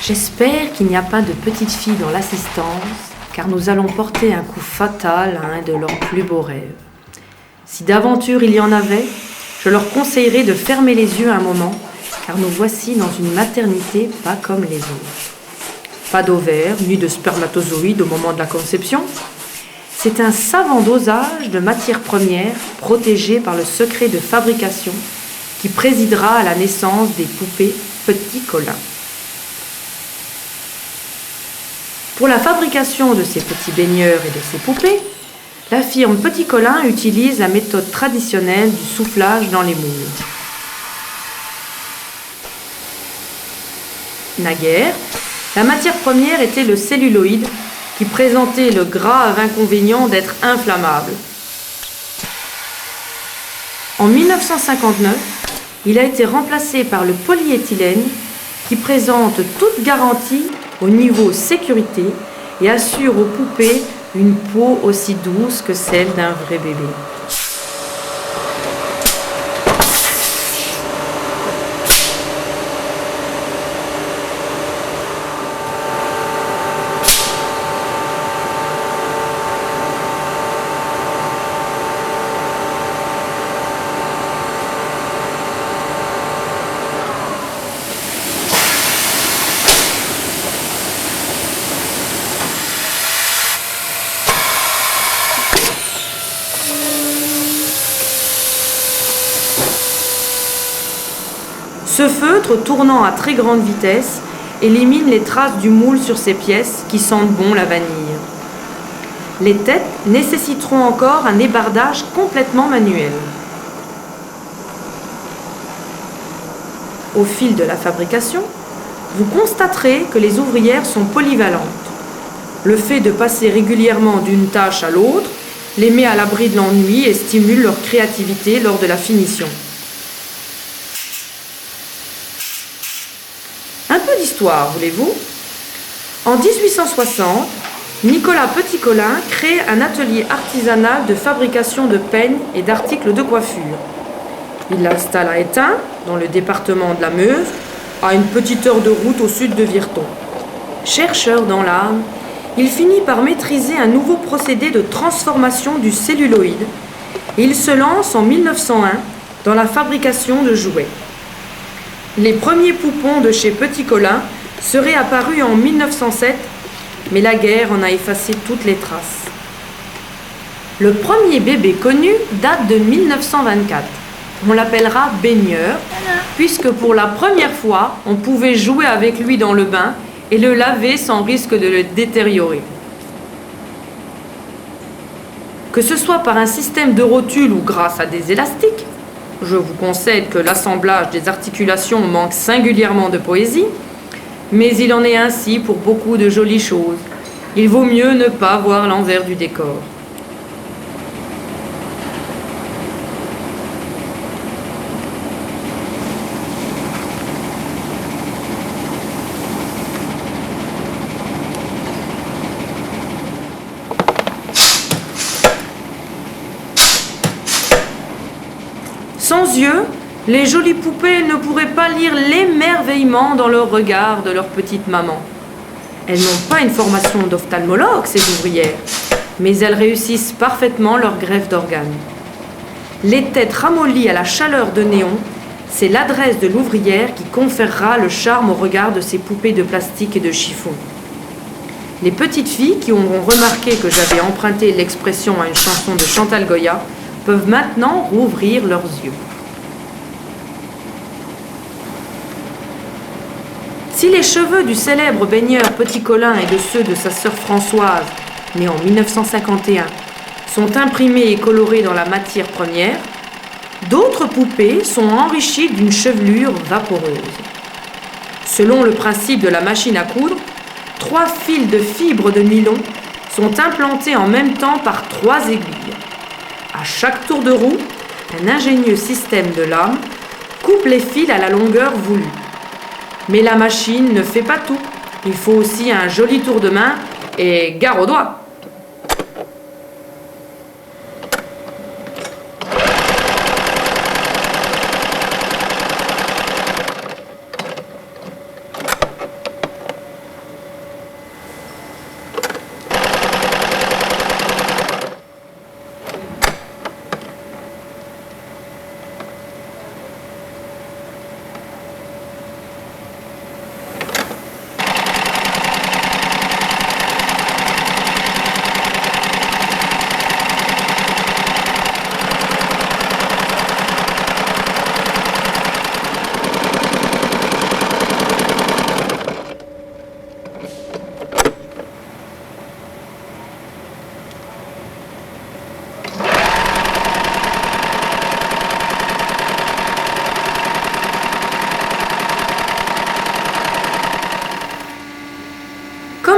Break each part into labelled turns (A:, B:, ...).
A: J'espère qu'il n'y a pas de petites filles dans l'assistance, car nous allons porter un coup fatal à un de leurs plus beaux rêves. Si d'aventure il y en avait, je leur conseillerais de fermer les yeux un moment, car nous voici dans une maternité pas comme les autres. Pas d'ovaires, ni de spermatozoïdes au moment de la conception. C'est un savant dosage de matières premières protégées par le secret de fabrication qui présidera à la naissance des poupées Petit Colin. Pour la fabrication de ces petits baigneurs et de ces poupées, la firme Petit Colin utilise la méthode traditionnelle du soufflage dans les moules. Naguère, la matière première était le celluloïd qui présentait le grave inconvénient d'être inflammable. En 1959, il a été remplacé par le polyéthylène qui présente toute garantie au niveau sécurité et assure aux poupées une peau aussi douce que celle d'un vrai bébé. Ce feutre, tournant à très grande vitesse, élimine les traces du moule sur ces pièces qui sentent bon la vanille. Les têtes nécessiteront encore un ébardage complètement manuel. Au fil de la fabrication, vous constaterez que les ouvrières sont polyvalentes. Le fait de passer régulièrement d'une tâche à l'autre les met à l'abri de l'ennui et stimule leur créativité lors de la finition. Un peu d'histoire, voulez-vous ? En 1860, Nicolas Petit Colin crée un atelier artisanal de fabrication de peignes et d'articles de coiffure. Il l'installe à Étain, dans le département de la Meuse, à une petite heure de route au sud de Virton. Chercheur dans l'âme, il finit par maîtriser un nouveau procédé de transformation du celluloïd et il se lance en 1901 dans la fabrication de jouets. Les premiers poupons de chez Petit Colin seraient apparus en 1907, mais la guerre en a effacé toutes les traces. Le premier bébé connu date de 1924. On l'appellera baigneur, puisque pour la première fois, on pouvait jouer avec lui dans le bain et le laver sans risque de le détériorer. Que ce soit par un système de rotule ou grâce à des élastiques, je vous concède que l'assemblage des articulations manque singulièrement de poésie, mais il en est ainsi pour beaucoup de jolies choses. Il vaut mieux ne pas voir l'envers du décor. Sans yeux, les jolies poupées ne pourraient pas lire l'émerveillement dans le regard de leur petite maman. Elles n'ont pas une formation d'ophtalmologue, ces ouvrières, mais elles réussissent parfaitement leur greffe d'organes. Les têtes ramollies à la chaleur de néon, c'est l'adresse de l'ouvrière qui conférera le charme au regard de ces poupées de plastique et de chiffon. Les petites filles qui auront remarqué que j'avais emprunté l'expression à une chanson de Chantal Goya peuvent maintenant rouvrir leurs yeux. Si les cheveux du célèbre baigneur Petit Colin et de ceux de sa sœur Françoise, née en 1951, sont imprimés et colorés dans la matière première, d'autres poupées sont enrichies d'une chevelure vaporeuse. Selon le principe de la machine à coudre, 3 fils de fibres de nylon sont implantés en même temps par 3 aiguilles. À chaque tour de roue, un ingénieux système de lame coupe les fils à la longueur voulue. Mais la machine ne fait pas tout. Il faut aussi un joli tour de main et gare aux doigts.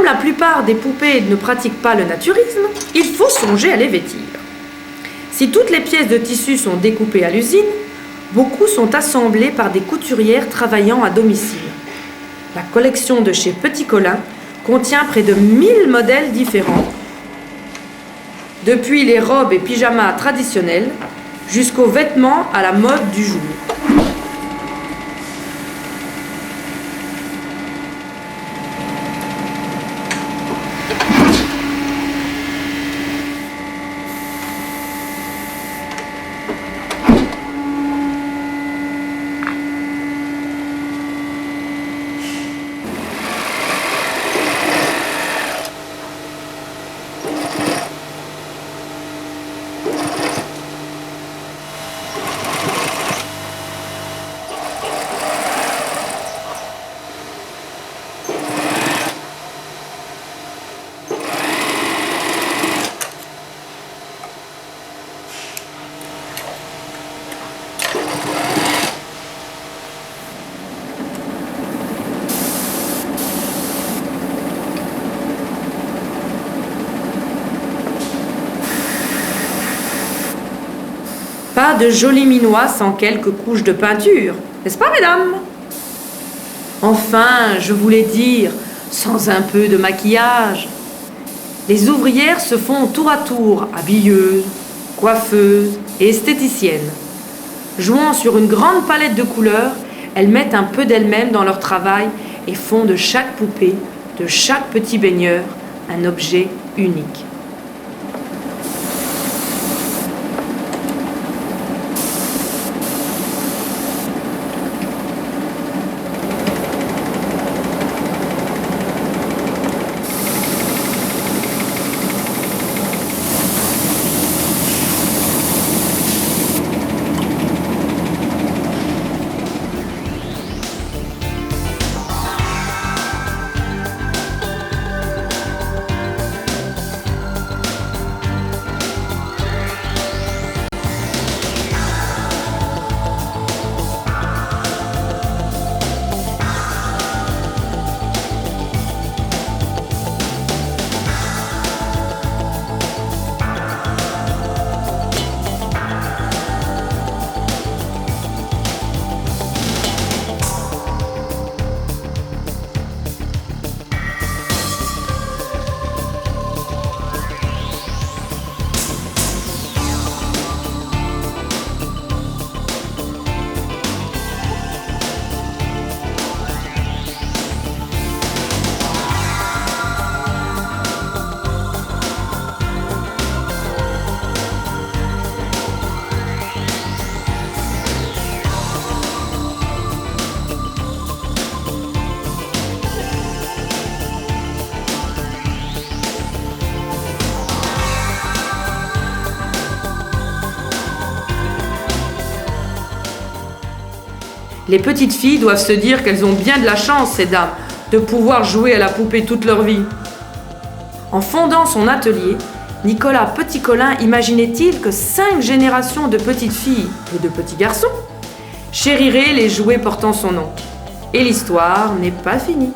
A: la plupart des poupées ne pratiquent pas le naturisme, il faut songer à les vêtir. Si toutes les pièces de tissu sont découpées à l'usine, beaucoup sont assemblées par des couturières travaillant à domicile. La collection de chez Petit Colin contient près de 1000 modèles différents, depuis les robes et pyjamas traditionnels jusqu'aux vêtements à la mode du jour. Pas de joli minois sans quelques couches de peinture, n'est-ce pas, mesdames? Enfin, je voulais dire, sans un peu de maquillage. Les ouvrières se font tour à tour habilleuses, coiffeuses et esthéticiennes. Jouant sur une grande palette de couleurs, elles mettent un peu d'elles-mêmes dans leur travail et font de chaque poupée, de chaque petit baigneur, un objet unique. Les petites filles doivent se dire qu'elles ont bien de la chance, ces dames, de pouvoir jouer à la poupée toute leur vie. En fondant son atelier, Nicolas Petit-Colin imaginait-il que 5 générations de petites filles et de petits garçons chériraient les jouets portant son nom. Et l'histoire n'est pas finie.